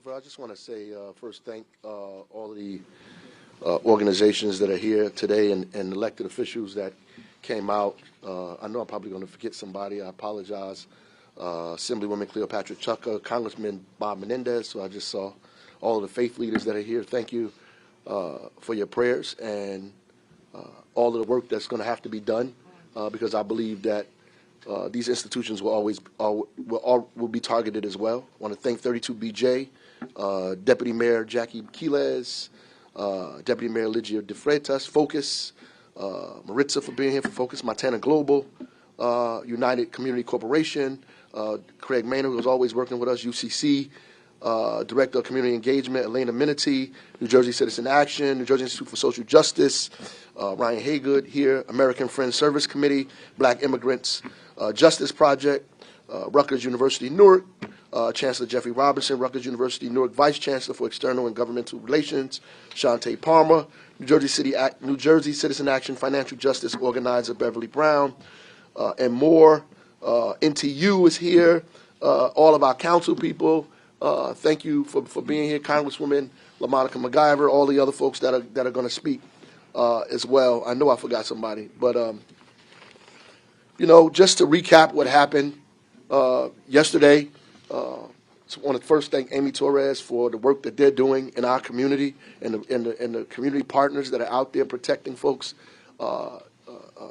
So I just want to say first thank all of the organizations that are here today and elected officials that came out. I know I'm probably going to forget somebody. I apologize. Assemblywoman Cleopatra Chucker, Congressman Bob Menendez, who I just saw, all of the faith leaders that are here. Thank you for your prayers and all of the work that's going to have to be done because I believe that these institutions will be targeted as well. I want to thank 32BJ, Deputy Mayor Jackie Quiles, Deputy Mayor Ligia De Freitas, Focus, Maritza for being here for Focus, Montana Global, United Community Corporation, Craig Maynard, who was always working with us, UCC, Director of Community Engagement, Elena Minity, New Jersey Citizen Action, New Jersey Institute for Social Justice, Ryan Haygood here, American Friends Service Committee, Black Immigrants Justice Project, Rutgers University Newark, Chancellor Jeffrey Robinson, Rutgers University Newark Vice Chancellor for External and Governmental Relations, Shantae Palmer, New Jersey Citizen Action Financial Justice Organizer Beverly Brown, and more. NTU is here, all of our council people. Thank you for being here, Congresswoman LaMonica McGyver, all the other folks that are going to speak as well. I know I forgot somebody, but just to recap what happened yesterday. I want to first thank Amy Torres for the work that they're doing in our community and the community partners that are out there protecting folks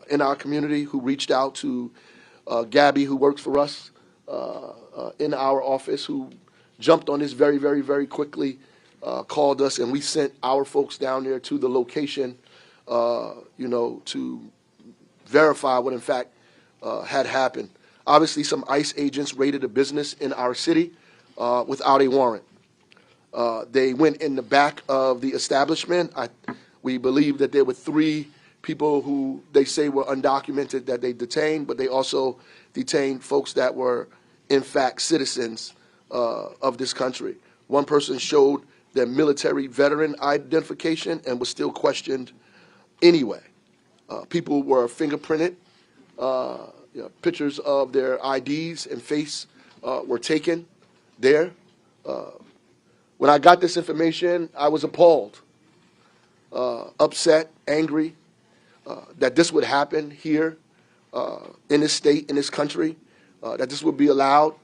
in our community who reached out to Gabby, who works for us in our office, who jumped on this very, very, very quickly, called us, and we sent our folks down there to the location, to verify what in fact had happened. Obviously, some ICE agents raided a business in our city without a warrant. They went in the back of the establishment. We believe that there were 3 people who they say were undocumented that they detained, but they also detained folks that were, in fact, citizens of this country. One person showed their military veteran identification and was still questioned anyway. People were fingerprinted. Pictures of their IDs and face were taken there. When I got this information, I was appalled, upset, angry that this would happen here in this state, in this country, that this would be allowed.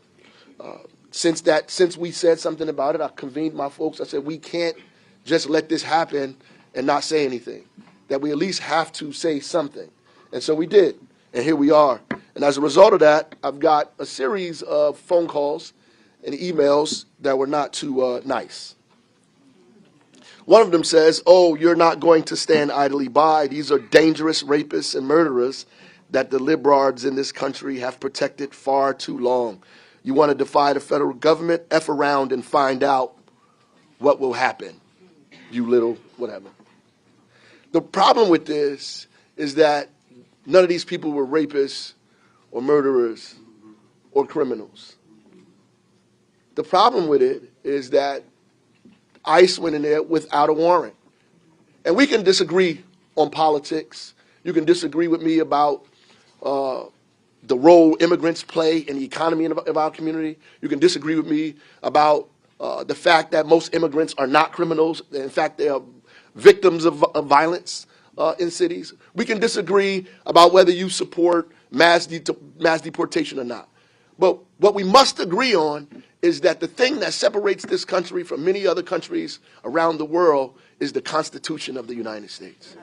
Since we said something about it, I convened my folks. I said, we can't just let this happen and not say anything, that we at least have to say something. And so we did, and here we are. And as a result of that, I've got a series of phone calls and emails that were not too nice. One of them says, oh, you're not going to stand idly by. These are dangerous rapists and murderers that the liberals in this country have protected far too long. You want to defy the federal government? F around and find out what will happen, you little whatever. The problem with this is that none of these people were rapists or murderers or criminals. The problem with it is that ICE went in there without a warrant. And we can disagree on politics. You can disagree with me about the role immigrants play in the economy of our community. You can disagree with me about the fact that most immigrants are not criminals. In fact, they are victims of violence in cities. We can disagree about whether you support mass deportation or not. But what we must agree on is that the thing that separates this country from many other countries around the world is the Constitution of the United States.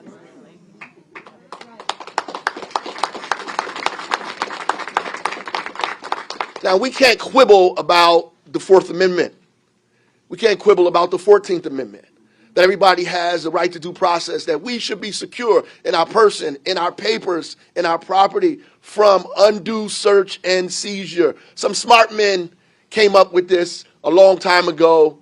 Now, we can't quibble about the 4th Amendment. We can't quibble about the 14th Amendment, that everybody has the right to due process, that we should be secure in our person, in our papers, in our property from undue search and seizure. Some smart men came up with this a long time ago,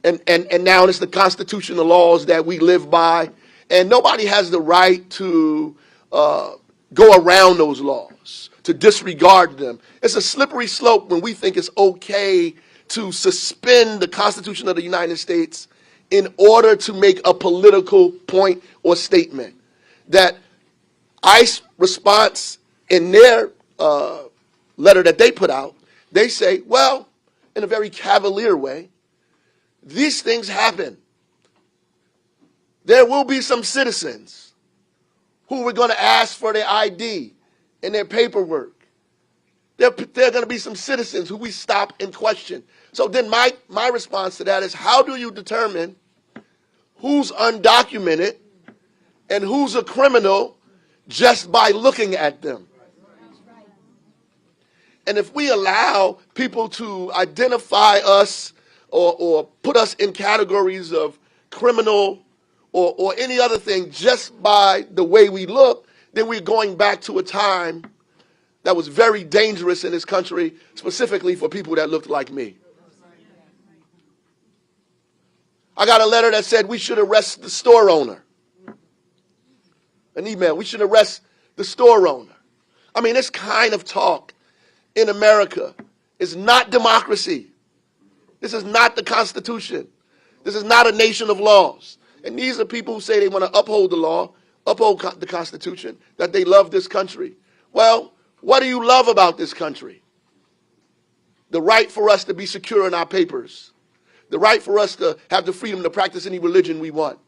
and now it's the constitutional laws that we live by, and nobody has the right to go around those laws, to disregard them. It's a slippery slope when we think it's okay to suspend the Constitution of the United States in order to make a political point or statement. That ICE response in their letter that they put out, they say, well, in a very cavalier way. These things happen. There will be some citizens who we're going to ask for their ID and their paperwork. There are going to be some citizens who we stop and question. So then my response to that is, how do you determine who's undocumented and who's a criminal just by looking at them? And if we allow people to identify us or put us in categories of criminal or any other thing just by the way we look, then we're going back to a time that was very dangerous in this country, specifically for people that looked like me. I got a letter that said we should arrest the store owner. An email, we should arrest the store owner. I mean, this kind of talk in America is not democracy. This is not the Constitution. This is not a nation of laws. And these are people who say they want to uphold the law, uphold the Constitution, that they love this country. Well, what do you love about this country? The right for us to be secure in our papers. The right for us to have the freedom to practice any religion we want.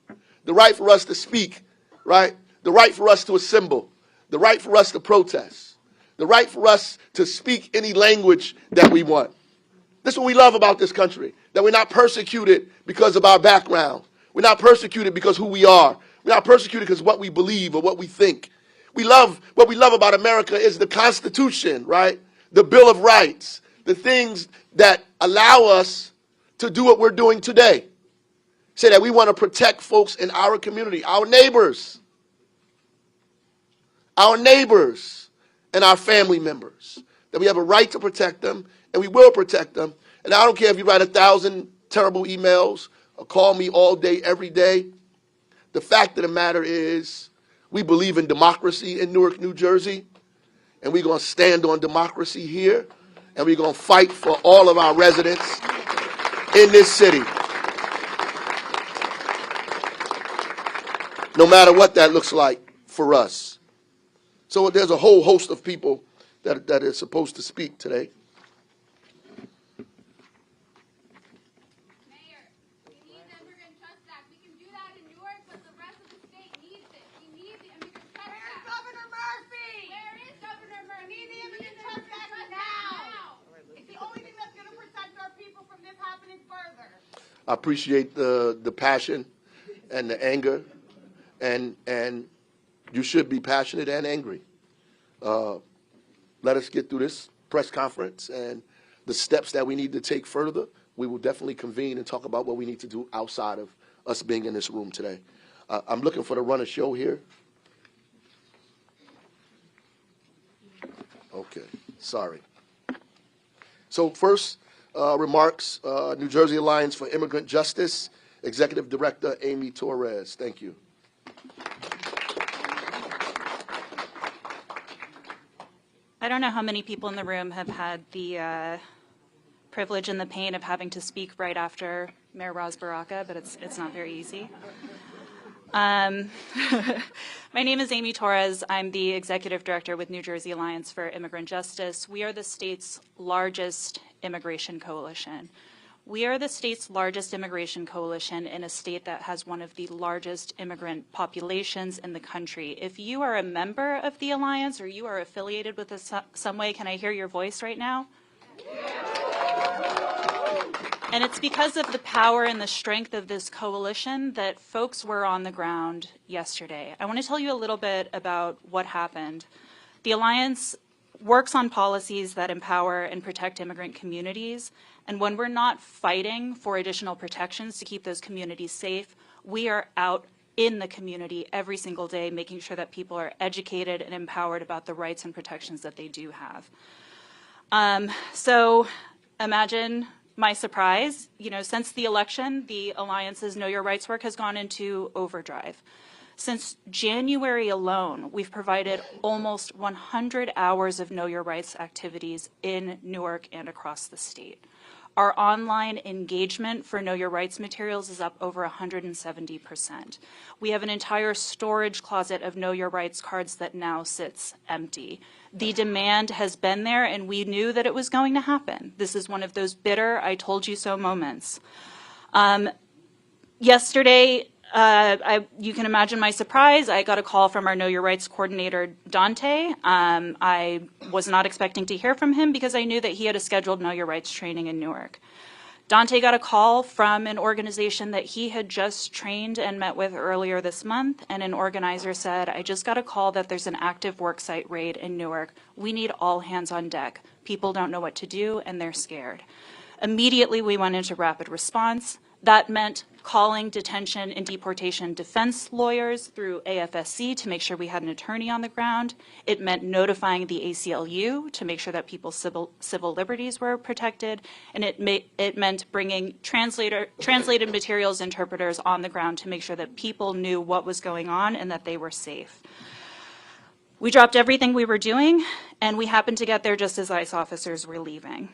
The right for us to speak, right? The right for us to assemble. The right for us to protest. The right for us to speak any language that we want. This is what we love about this country, that we're not persecuted because of our background. We're not persecuted because who we are. We're not persecuted because of what we believe or what we think. What we love about America is the Constitution, right? The Bill of Rights, the things that allow us to do what we're doing today. Say that we want to protect folks in our community, our neighbors, and our family members. That we have a right to protect them, and we will protect them. And I don't care if you write 1,000 terrible emails or call me all day, every day. The fact of the matter is, we believe in democracy in Newark, New Jersey, and we're going to stand on democracy here, and we're going to fight for all of our residents in this city, no matter what that looks like for us. So there's a whole host of people that is supposed to speak today. Mayor, we need the Immigrant Trust Act. We can do that in Newark, but the rest of the state needs it. We need the Immigrant Trust Act. Where's Governor Murphy? Where is Governor Murphy? We need the Immigrant Trust Act now. It's the only thing that's going to protect our people from this happening further. I appreciate the passion and the anger, and you should be passionate and angry. Let us get through this press conference and the steps that we need to take further. We will definitely convene and talk about what we need to do outside of us being in this room today. I'm looking for the run of show here. Okay, sorry. So first, remarks, New Jersey Alliance for Immigrant Justice, Executive Director Amy Torres. Thank you. I don't know how many people in the room have had the privilege and the pain of having to speak right after Mayor Ras Baraka, but it's not very easy. My name is Amy Torres. I'm the Executive Director with New Jersey Alliance for Immigrant Justice. We are the state's largest immigration coalition. We are the state's largest immigration coalition in a state that has one of the largest immigrant populations in the country. If you are a member of the Alliance or you are affiliated with us some way, can I hear your voice right now? And it's because of the power and the strength of this coalition that folks were on the ground yesterday. I want to tell you a little bit about what happened. The Alliance works on policies that empower and protect immigrant communities. And when we're not fighting for additional protections to keep those communities safe, we are out in the community every single day making sure that people are educated and empowered about the rights and protections that they do have. So imagine my surprise, since the election, the Alliance's Know Your Rights work has gone into overdrive. Since January alone, we've provided almost 100 hours of Know Your Rights activities in Newark and across the state. our online engagement for Know Your Rights materials is up over 170%. We have an entire storage closet of Know Your Rights cards that now sits empty. The demand has been there, and we knew that it was going to happen. This is one of those bitter, I told you so moments. Yesterday, you can imagine my surprise. I got a call from our Know Your Rights coordinator, Dante. I was not expecting to hear from him because I knew that he had a scheduled Know Your Rights training in Newark. Dante got a call from an organization that he had just trained and met with earlier this month, and an organizer said, I just got a call that there's an active worksite raid in Newark. We need all hands on deck. People don't know what to do, and they're scared. Immediately, we went into rapid response. That meant calling detention and deportation defense lawyers through AFSC to make sure we had an attorney on the ground. It meant notifying the ACLU to make sure that people's civil liberties were protected. And it meant bringing translated materials, interpreters on the ground to make sure that people knew what was going on and that they were safe. We dropped everything we were doing, and we happened to get there just as ICE officers were leaving.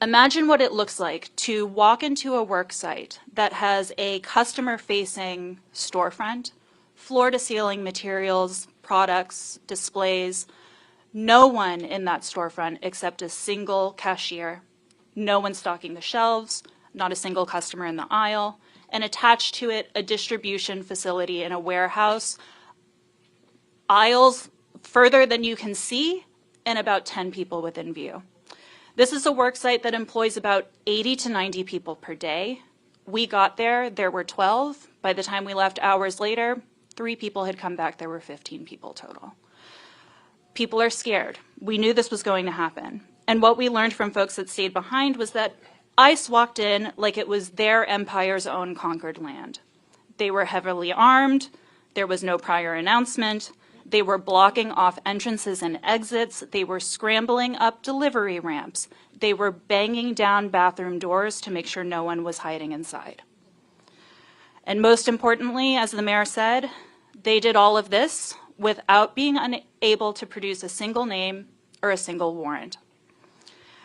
Imagine what it looks like to walk into a work site that has a customer-facing storefront, floor-to-ceiling materials, products, displays, no one in that storefront except a single cashier, no one stocking the shelves, not a single customer in the aisle, and attached to it a distribution facility in a warehouse, aisles further than you can see, and about 10 people within view. This is a work site that employs about 80 to 90 people per day. We got there were 12. By the time we left hours later, 3 people had come back, there were 15 people total. People are scared. We knew this was going to happen. And what we learned from folks that stayed behind was that ICE walked in like it was their empire's own conquered land. They were heavily armed, there was no prior announcement, they were blocking off entrances and exits. They were scrambling up delivery ramps. They were banging down bathroom doors to make sure no one was hiding inside. And most importantly, as the mayor said, they did all of this without being unable to produce a single name or a single warrant.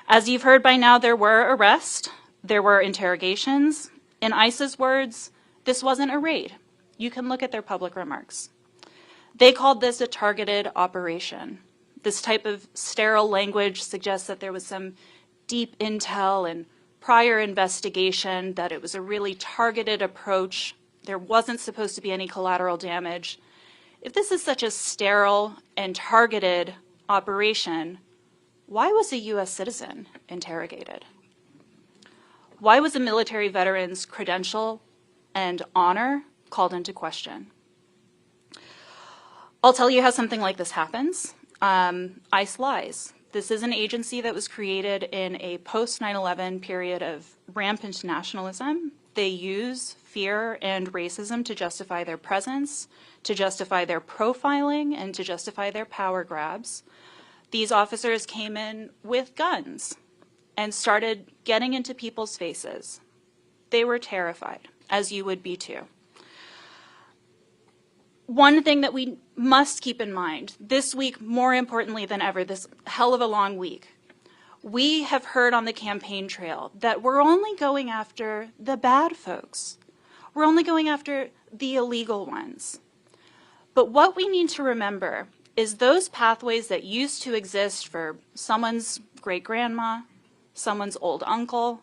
As you've heard by now, there were arrests, there were interrogations. In ICE's words, this wasn't a raid. You can look at their public remarks. They called this a targeted operation. This type of sterile language suggests that there was some deep intel and prior investigation, that it was a really targeted approach. There wasn't supposed to be any collateral damage. If this is such a sterile and targeted operation, why was a U.S. citizen interrogated? Why was a military veteran's credential and honor called into question? I'll tell you how something like this happens. ICE lies. This is an agency that was created in a post-9/11 period of rampant nationalism. They use fear and racism to justify their presence, to justify their profiling, and to justify their power grabs. These officers came in with guns and started getting into people's faces. They were terrified, as you would be too. One thing that we must keep in mind, this week, more importantly than ever, this hell of a long week, we have heard on the campaign trail that we're only going after the bad folks. We're only going after the illegal ones. But what we need to remember is those pathways that used to exist for someone's great-grandma, someone's old uncle,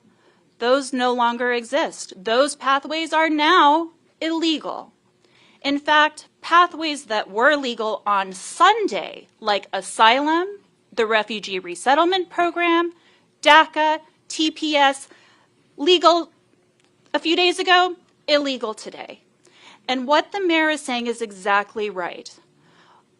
those no longer exist. Those pathways are now illegal. In fact, pathways that were legal on Sunday, like asylum, the Refugee Resettlement Program, DACA, TPS, legal a few days ago, illegal today. And what the mayor is saying is exactly right.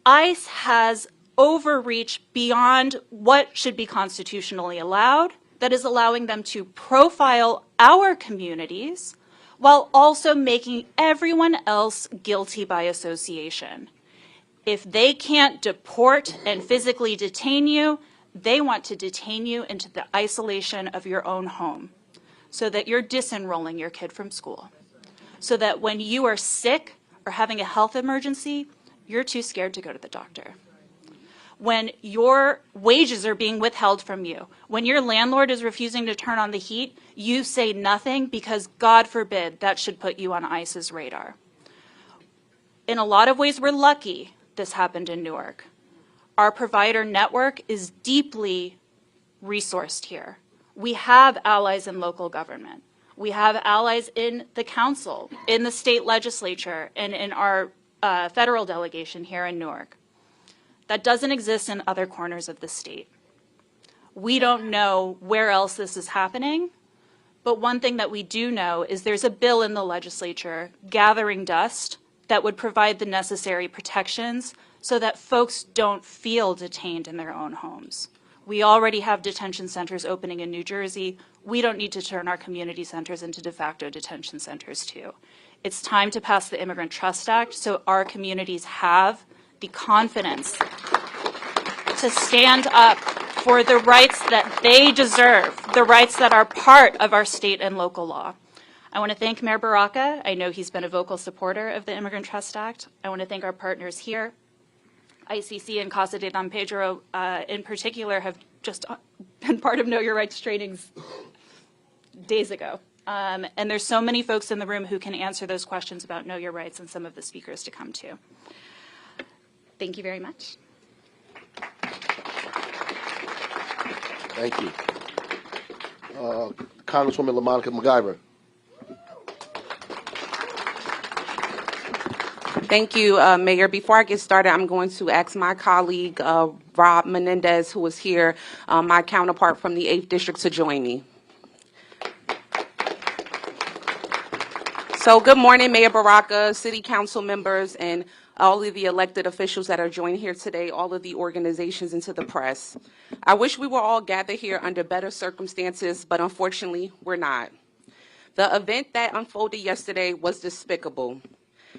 ICE has overreached beyond what should be constitutionally allowed, that is allowing them to profile our communities, while also making everyone else guilty by association. If they can't deport and physically detain you, they want to detain you into the isolation of your own home so that you're disenrolling your kid from school, so that when you are sick or having a health emergency, you're too scared to go to the doctor. when your wages are being withheld from you, when your landlord is refusing to turn on the heat, you say nothing because, God forbid, that should put you on ICE's radar. In a lot of ways, we're lucky this happened in Newark. Our provider network is deeply resourced here. We have allies in local government. We have allies in the council, in the state legislature, and in our federal delegation here in Newark. That doesn't exist in other corners of the state. We don't know where else this is happening, but one thing that we do know is there's a bill in the legislature gathering dust that would provide the necessary protections so that folks don't feel detained in their own homes. We already have detention centers opening in New Jersey. We don't need to turn our community centers into de facto detention centers too. It's time to pass the Immigrant Trust Act so our communities have the confidence to stand up for the rights that they deserve, the rights that are part of our state and local law. I want to thank Mayor Baraka. I know he's been a vocal supporter of the Immigrant Trust Act. I want to thank our partners here. ICC and Casa de Don Pedro in particular have just been part of Know Your Rights trainings days ago. And there's so many folks in the room who can answer those questions about Know Your Rights and some of the speakers to come too. Thank you very much. Thank you. Congresswoman LaMonica McIver. Thank you, Mayor. Before I get started, I'm going to ask my colleague, Rob Menendez, who is here, my counterpart from the 8th District, to join me. So good morning, Mayor Baraka, City Council members, and all of the elected officials that are joined here today, all of the organizations, and to the press. I wish we were all gathered here under better circumstances, but unfortunately, we're not. The event that unfolded yesterday was despicable.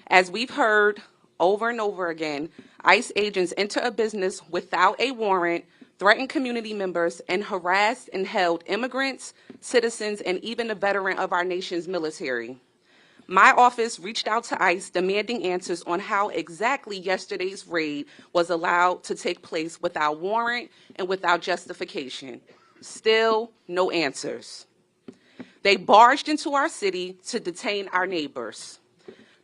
As we've heard over and over again, ICE agents enter a business without a warrant, threatened community members, and harassed and held immigrants, citizens, and even a veteran of our nation's military. My office reached out to ICE demanding answers on how exactly yesterday's raid was allowed to take place without warrant and without justification. Still, no answers. They barged into our city to detain our neighbors.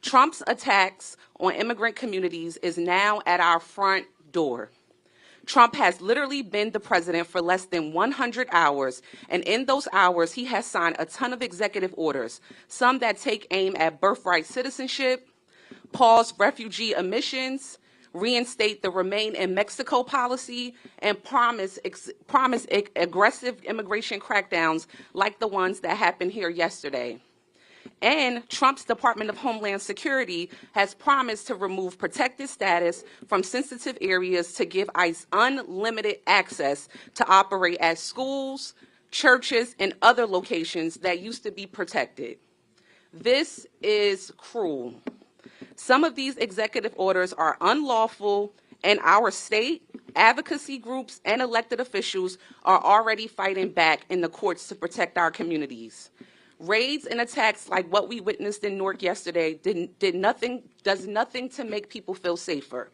Trump's attacks on immigrant communities is now at our front door. Trump has literally been the president for less than 100 hours, and in those hours, he has signed a ton of executive orders, some that take aim at birthright citizenship, pause refugee admissions, reinstate the Remain in Mexico policy, and promise aggressive immigration crackdowns like the ones that happened here yesterday. And Trump's Department of Homeland Security has promised to remove protected status from sensitive areas to give ICE unlimited access to operate at schools, churches, and other locations that used to be protected. This is cruel. Some of these executive orders are unlawful, and our state, advocacy groups, and elected officials are already fighting back in the courts to protect our communities. Raids and attacks like what we witnessed in Newark yesterday does nothing to make people feel safer.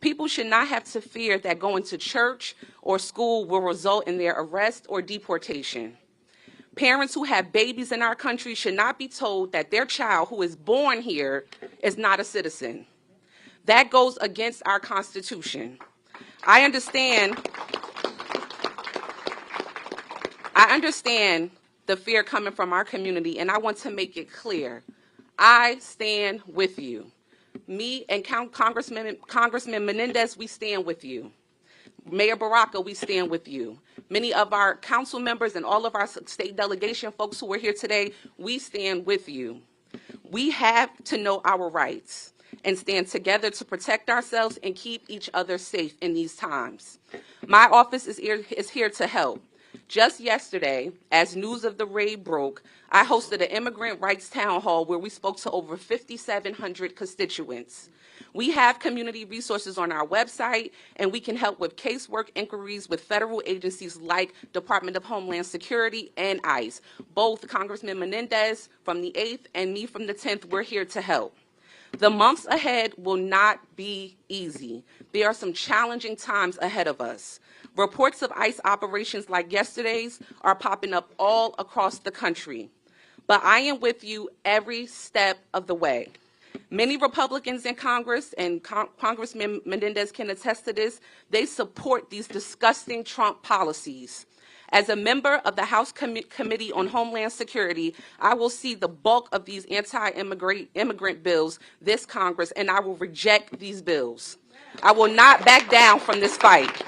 People should not have to fear that going to church or school will result in their arrest or deportation. Parents who have babies in our country should not be told that their child who is born here is not a citizen. That goes against our Constitution. I understand the fear coming from our community, and I want to make it clear. I stand with you. Me and Congressman Menendez, we stand with you. Mayor Baraka, we stand with you. Many of our council members and all of our state delegation folks who are here today, we stand with you. We have to know our rights and stand together to protect ourselves and keep each other safe in these times. My office is here to help. Just yesterday, as news of the raid broke, I hosted an immigrant rights town hall where we spoke to over 5,700 constituents. We have community resources on our website, and we can help with casework inquiries with federal agencies like Department of Homeland Security and ICE. Both Congressman Menendez from the 8th and me from the 10th, we're here to help. The months ahead will not be easy. There are some challenging times ahead of us. Reports of ICE operations like yesterday's are popping up all across the country. But I am with you every step of the way. Many Republicans in Congress, and Congressman Menendez can attest to this, they support these disgusting Trump policies. As a member of the House Committee on Homeland Security, I will see the bulk of these anti-immigrant bills this Congress, and I will reject these bills. I will not back down from this fight.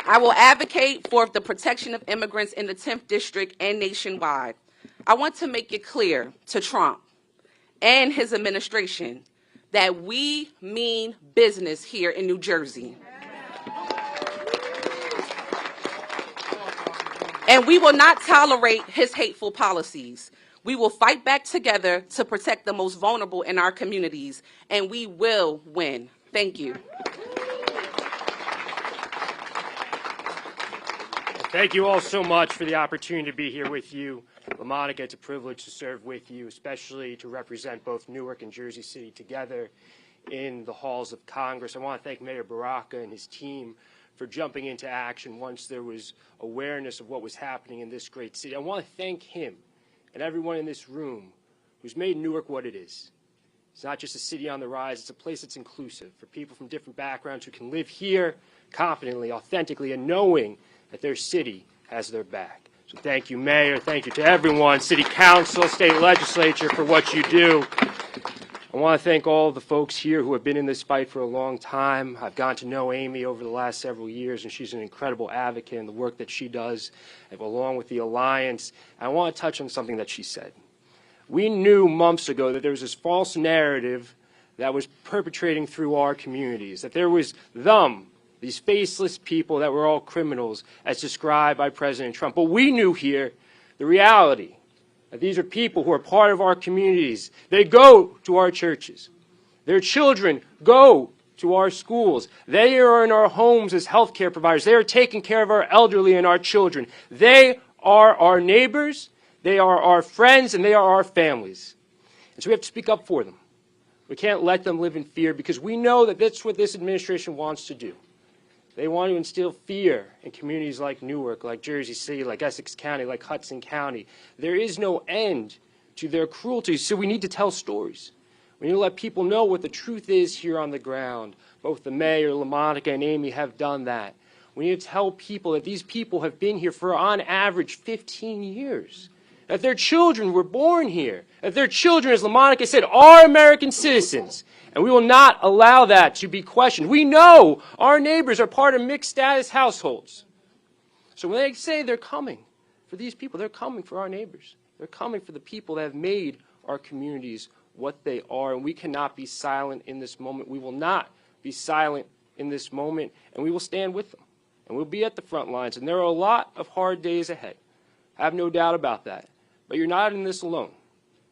I will advocate for the protection of immigrants in the 10th District and nationwide. I want to make it clear to Trump and his administration that we mean business here in New Jersey. And we will not tolerate his hateful policies. We will fight back together to protect the most vulnerable in our communities, and we will win. Thank you. Thank you all so much for the opportunity to be here with you. LaMonica, it's a privilege to serve with you, especially to represent both Newark and Jersey City together in the halls of Congress. I want to thank Mayor Baraka and his team for jumping into action once there was awareness of what was happening in this great city. I want to thank him and everyone in this room who's made Newark what it is. It's not just a city on the rise, it's a place that's inclusive for people from different backgrounds who can live here confidently, authentically, and knowing that their city has their back. So thank you, Mayor. Thank you to everyone, City Council, State Legislature, for what you do. I want to thank all the folks here who have been in this fight for a long time. I've gotten to know Amy over the last several years, and she's an incredible advocate in the work that she does, along with the Alliance. I want to touch on something that she said. We knew months ago that there was this false narrative that was perpetrating through our communities, that there was these faceless people that were all criminals as described by President Trump. But we knew here the reality. These are people who are part of our communities. They go to our churches. Their children go to our schools. They are in our homes as healthcare providers. They are taking care of our elderly and our children. They are our neighbors. They are our friends, and they are our families. And so we have to speak up for them. We can't let them live in fear because we know that that's what this administration wants to do. They want to instill fear in communities like Newark, like Jersey City, like Essex County, like Hudson County. There is no end to their cruelty, so we need to tell stories. We need to let people know what the truth is here on the ground. Both the mayor, LaMonica, and Amy have done that. We need to tell people that these people have been here for, on average, 15 years. That their children were born here. That their children, as LaMonica said, are American citizens. And we will not allow that to be questioned. We know our neighbors are part of mixed status households. So when they say they're coming for these people, they're coming for our neighbors. They're coming for the people that have made our communities what they are. And we cannot be silent in this moment. We will not be silent in this moment. And we will stand with them. And we'll be at the front lines. And there are a lot of hard days ahead. I have no doubt about that. But you're not in this alone.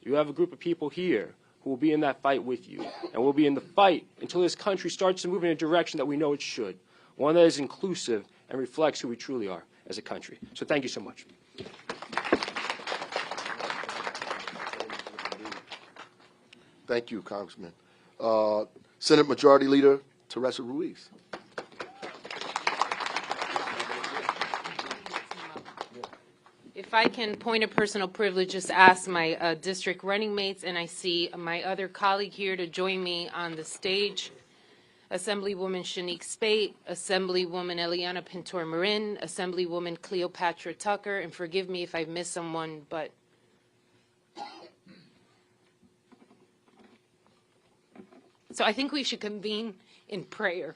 You have a group of people here who will be in that fight with you. And we'll be in the fight until this country starts to move in a direction that we know it should, one that is inclusive and reflects who we truly are as a country. So thank you so much. Thank you, Congressman. Senate Majority Leader Teresa Ruiz. If I can, point of personal privilege, just ask my district running mates, and I see my other colleague here to join me on the stage, Assemblywoman Shanique Spate, Assemblywoman Eliana Pintor-Marin, Assemblywoman Cleopatra Tucker, and forgive me if I've missed someone, but so I think we should convene in prayer.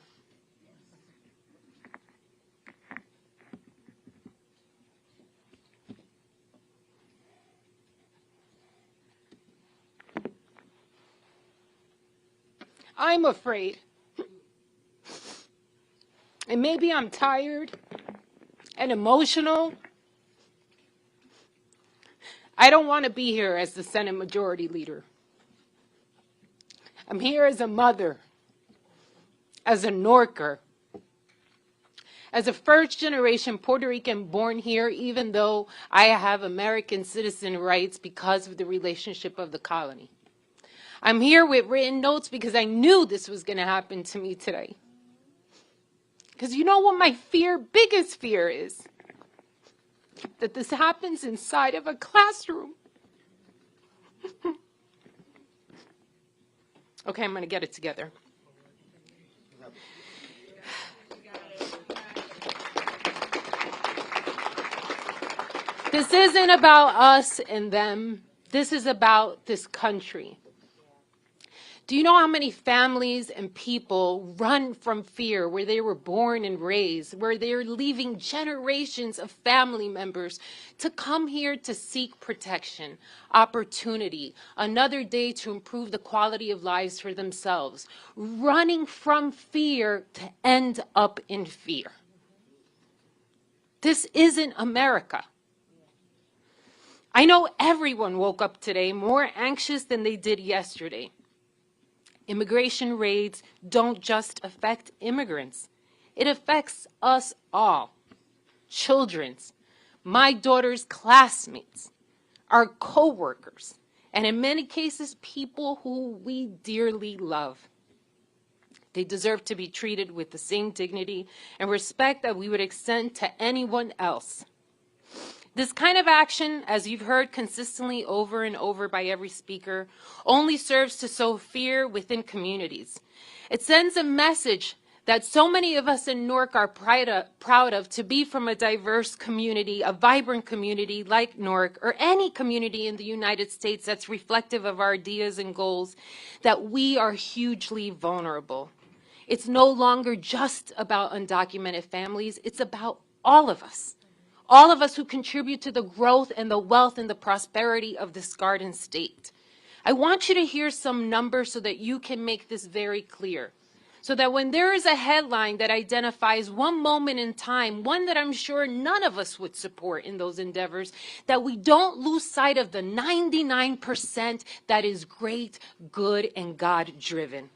I'm afraid. And maybe I'm tired and emotional. I don't want to be here as the Senate Majority Leader. I'm here as a mother, as a Norker, as a first-generation Puerto Rican born here, even though I have American citizen rights because of the relationship of the colony. I'm here with written notes because I knew this was going to happen to me today. Because you know what my biggest fear is? That this happens inside of a classroom. Okay, I'm going to get it together. This isn't about us and them. This is about this country. Do you know how many families and people run from fear where they were born and raised, where they're leaving generations of family members to come here to seek protection, opportunity, another day to improve the quality of lives for themselves, running from fear to end up in fear? This isn't America. I know everyone woke up today more anxious than they did yesterday. Immigration raids don't just affect immigrants. It affects us all. Children's, my daughter's classmates, our co-workers, and in many cases, people who we dearly love. They deserve to be treated with the same dignity and respect that we would extend to anyone else. This kind of action, as you've heard consistently over and over by every speaker, only serves to sow fear within communities. It sends a message that so many of us in Newark are proud of, to be from a diverse community, a vibrant community like Newark, or any community in the United States that's reflective of our ideas and goals, that we are hugely vulnerable. It's no longer just about undocumented families, it's about all of us. All of us who contribute to the growth and the wealth and the prosperity of this garden state. I want you to hear some numbers so that you can make this very clear. So that when there is a headline that identifies one moment in time, one that I'm sure none of us would support in those endeavors, that we don't lose sight of the 99% that is great, good, and God-driven.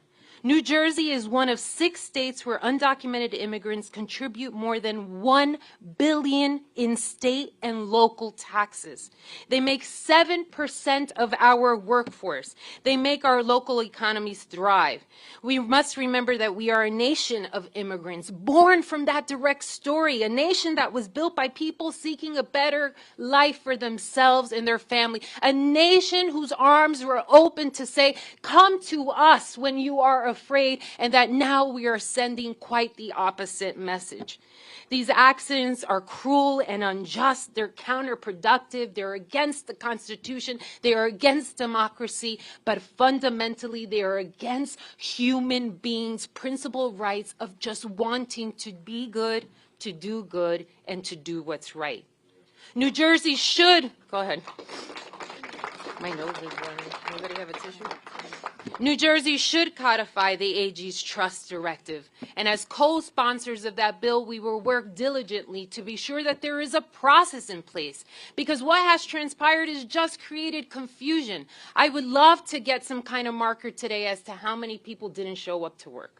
New Jersey is one of 6 states where undocumented immigrants contribute more than $1 billion in state and local taxes. They make 7% of our workforce. They make our local economies thrive. We must remember that we are a nation of immigrants, born from that direct story, a nation that was built by people seeking a better life for themselves and their family, a nation whose arms were open to say, come to us when you are afraid, and that now we are sending quite the opposite message. These accidents are cruel and unjust. They're counterproductive. They're against the Constitution. They are against democracy. But fundamentally, they are against human beings' principal rights of just wanting to be good, to do good, and to do what's right. New Jersey should, go ahead. My nose is running. Anybody have a tissue? New Jersey should codify the AG's trust directive. And as co-sponsors of that bill, we will work diligently to be sure that there is a process in place. Because what has transpired has just created confusion. I would love to get some kind of marker today as to how many people didn't show up to work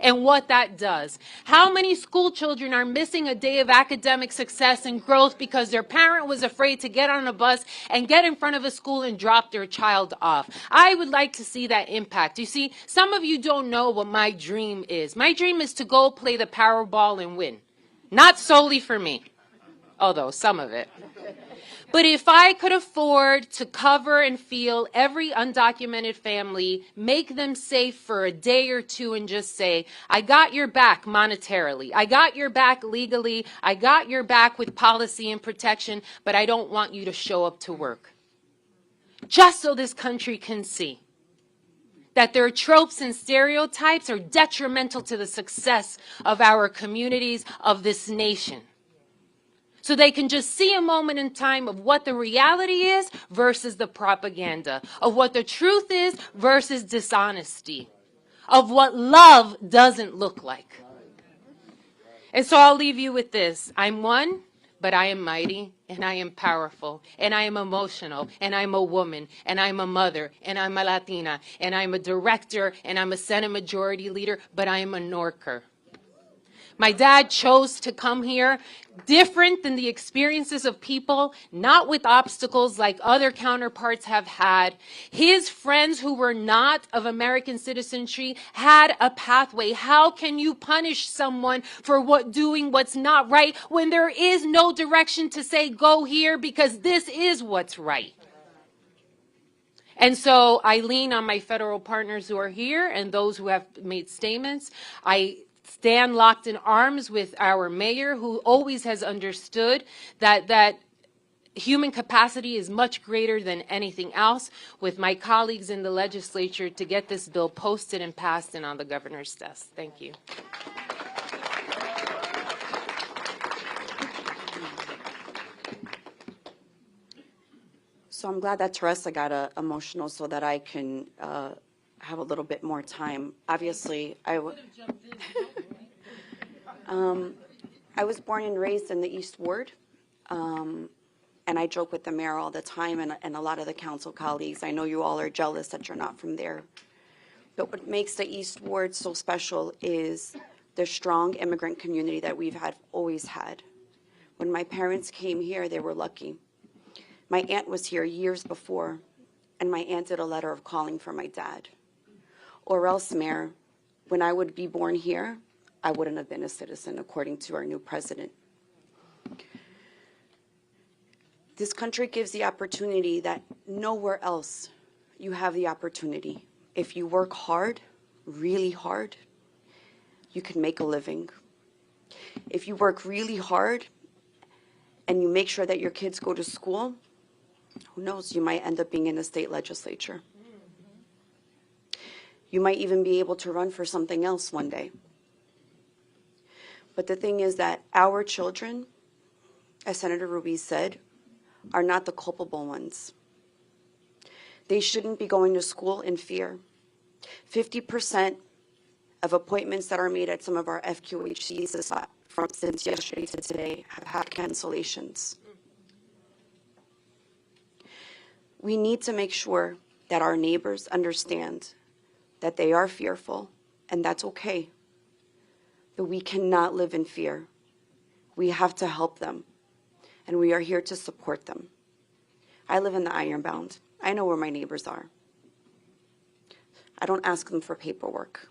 and what that does. How many school children are missing a day of academic success and growth because their parent was afraid to get on a bus and get in front of a school and drop their child off? I would like to see that impact. You see, some of you don't know what my dream is. My dream is to go play the Powerball and win. Not solely for me, although some of it. But if I could afford to cover and feel every undocumented family, make them safe for a day or two and just say, I got your back monetarily, I got your back legally, I got your back with policy and protection, but I don't want you to show up to work. Just so this country can see that their tropes and stereotypes are detrimental to the success of our communities, of this nation. So they can just see a moment in time of what the reality is versus the propaganda, of what the truth is versus dishonesty, of what love doesn't look like. And so I'll leave you with this. I'm one, but I am mighty, and I am powerful, and I am emotional, and I'm a woman, and I'm a mother, and I'm a Latina, and I'm a director, and I'm a Senate Majority Leader, but I am a Norker. My dad chose to come here different than the experiences of people, not with obstacles like other counterparts have had. His friends who were not of American citizenry had a pathway. How can you punish someone for doing what's not right when there is no direction to say go here because this is what's right? And so I lean on my federal partners who are here and those who have made statements. I stand locked in arms with our mayor, who always has understood that human capacity is much greater than anything else, with my colleagues in the legislature to get this bill posted and passed and on the governor's desk. Thank you. So I'm glad that Teresa got emotional so that I can have a little bit more time. Obviously, I was born and raised in the East Ward, and I joke with the mayor all the time and a lot of the council colleagues. I know you all are jealous that you're not from there. But what makes the East Ward so special is the strong immigrant community that we've always had. When my parents came here, they were lucky. My aunt was here years before, and my aunt did a letter of calling for my dad. Or else, Mayor, when I would be born here, I wouldn't have been a citizen, according to our new president. This country gives the opportunity that nowhere else you have the opportunity. If you work hard, really hard, you can make a living. If you work really hard and you make sure that your kids go to school, who knows, you might end up being in the state legislature. You might even be able to run for something else one day. But the thing is that our children, as Senator Ruiz said, are not the culpable ones. They shouldn't be going to school in fear. 50% of appointments that are made at some of our FQHCs since yesterday to today have had cancellations. We need to make sure that our neighbors understand that they are fearful, and that's okay. But we cannot live in fear. We have to help them, and we are here to support them. I live in the Ironbound. I know where my neighbors are. I don't ask them for paperwork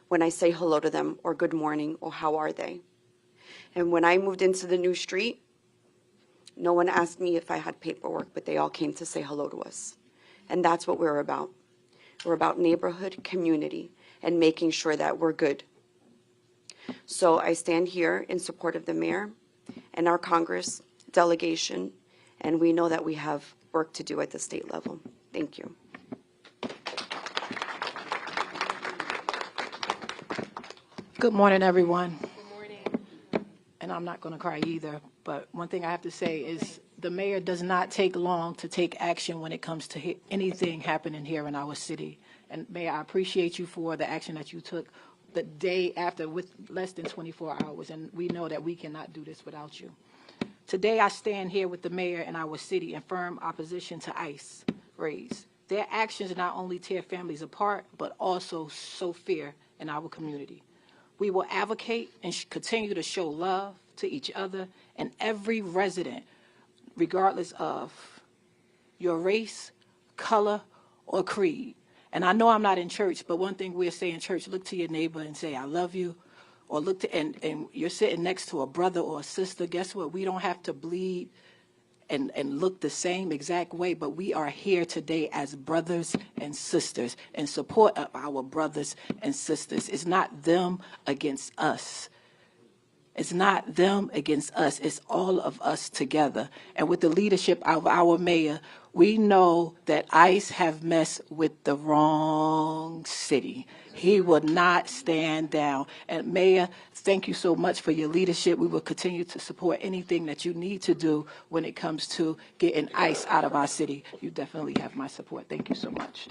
when I say hello to them or good morning or how are they. And when I moved into the new street, no one asked me if I had paperwork, but they all came to say hello to us. And that's what we're about. We're about neighborhood, community, and making sure that we're good. So I stand here in support of the mayor and our Congress delegation, and we know that we have work to do at the state level. Thank you. Good morning, everyone. And I'm not going to cry either, but one thing I have to say is the mayor does not take long to take action when it comes to anything happening here in our city. And Mayor, I appreciate you for the action that you took the day after with less than 24 hours, and we know that we cannot do this without you. Today I stand here with the mayor and our city in firm opposition to ICE raids. Their actions not only tear families apart, but also sow fear in our community. We will advocate and continue to show love to each other and every resident, regardless of your race, color, or creed. And I know I'm not in church, but one thing we'll say in church, look to your neighbor and say, I love you. Or look to, and you're sitting next to a brother or a sister. Guess what? We don't have to bleed and look the same exact way, but we are here today as brothers and sisters in support of our brothers and sisters. It's not them against us. It's not them against us. It's all of us together. And with the leadership of our mayor, we know that ICE have messed with the wrong city. He will not stand down. And Mayor, thank you so much for your leadership. We will continue to support anything that you need to do when it comes to getting ICE out of our city. You definitely have my support. Thank you so much.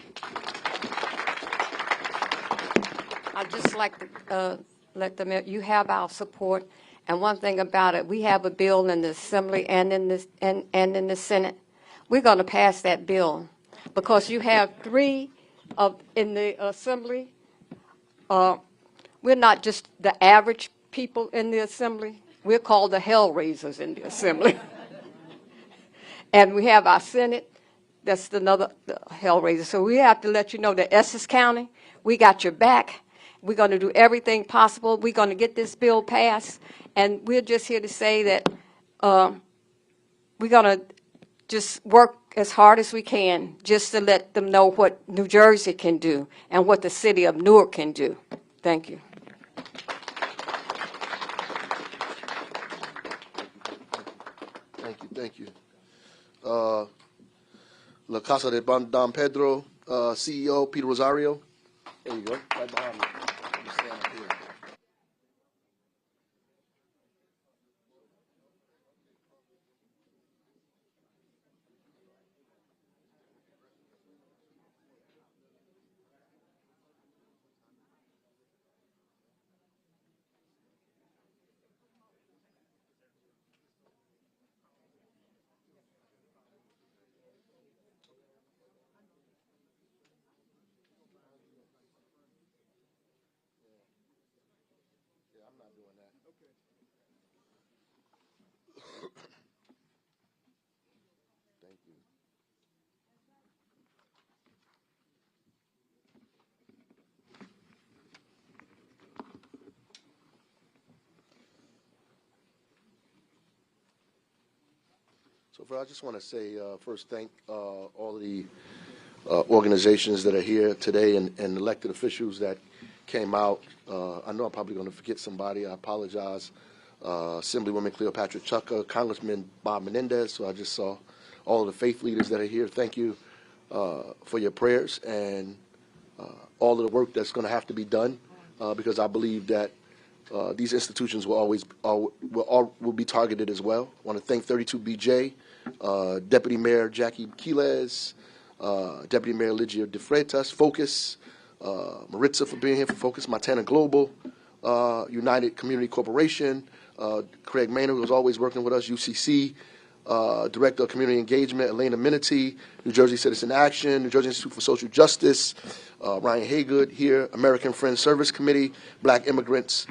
I'd just like to let the mayor, you have our support. And one thing about it, we have a bill in the Assembly and in the Senate. We're going to pass that bill because you have three in the Assembly. We're not just the average people in the assembly. We're called the hell raisers in the assembly. And we have our Senate. That's another hell raiser. So we have to let you know that Essex County, we got your back. We're going to do everything possible. We're going to get this bill passed. And we're just here to say that we're going to just work as hard as we can just to let them know what New Jersey can do and what the city of Newark can do. Thank you. Thank you. La Casa de Don Pedro CEO, Peter Rosario. There you go, right behind me. You stand up here. Thank you. So, I just want to say first, thank all of the organizations that are here today and elected officials that came out. I know I'm probably going to forget somebody. I apologize. Assemblywoman Cleopatra Chucka, Congressman Bob Menendez. So I just saw all of the faith leaders that are here. Thank you for your prayers and all of the work that's going to have to be done because I believe that these institutions will always will be targeted as well. I want to thank 32BJ, Deputy Mayor Jackie Quiles, Deputy Mayor Ligia De Freitas, Focus, Maritza for being here for Focus, Montana Global, United Community Corporation, Craig Maynard, who was always working with us, UCC, Director of Community Engagement, Elena Minity, New Jersey Citizen Action, New Jersey Institute for Social Justice, Ryan Haygood here, American Friends Service Committee, Black Immigrants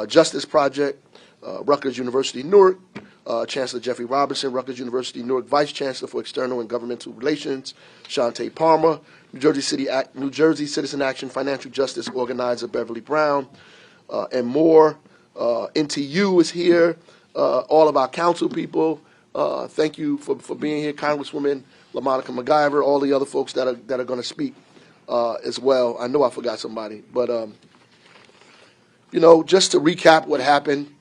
Justice Project, Rutgers University Newark, Chancellor Jeffrey Robinson, Rutgers University Newark Vice Chancellor for External and Governmental Relations, Shantae Palmer, New Jersey Citizen Action Financial Justice Organizer Beverly Brown, and more. NTU is here, all of our council people. Thank you for being here, Congresswoman LaMonica McGyver, all the other folks that are going to speak as well. I know I forgot somebody, but just to recap what happened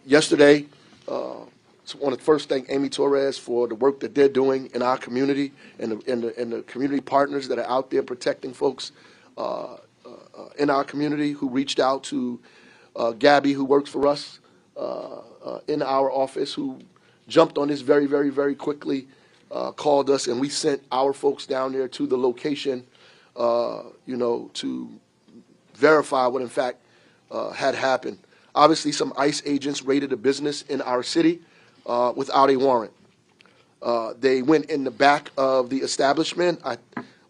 yesterday. So I want to first thank Amy Torres for the work that they're doing in our community and the community partners that are out there protecting folks in our community who reached out to Gabby, who works for us in our office, who jumped on this very, very, very quickly, called us, and we sent our folks down there to the location, to verify what in fact had happened. Obviously, some ICE agents raided a business in our city without a warrant. They went in the back of the establishment.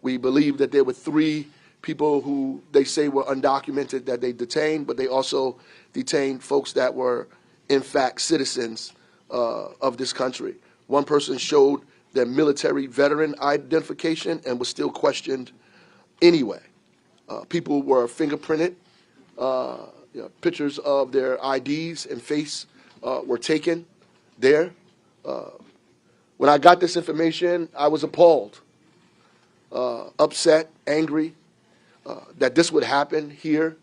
We believe that there were 3 people who they say were undocumented that they detained, but they also detained folks that were, in fact, citizens of this country. One person showed their military veteran identification and was still questioned anyway. People were fingerprinted. Pictures of their IDs and face were taken there. When I got this information, I was appalled, upset, angry that this would happen here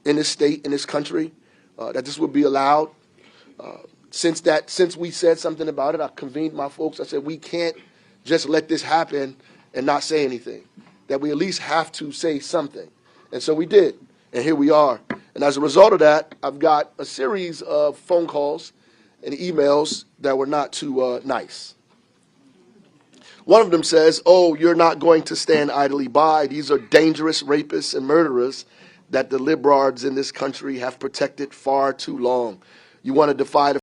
in this state, in this country, that this would be allowed. Since we said something about it, I convened my folks. I said, we can't just let this happen and not say anything, that we at least have to say something. And so we did, and here we are. And as a result of that, I've got a series of phone calls and emails that were not too nice. One of them says, oh, you're not going to stand idly by. These are dangerous rapists and murderers that the liberals in this country have protected far too long. You want to defy the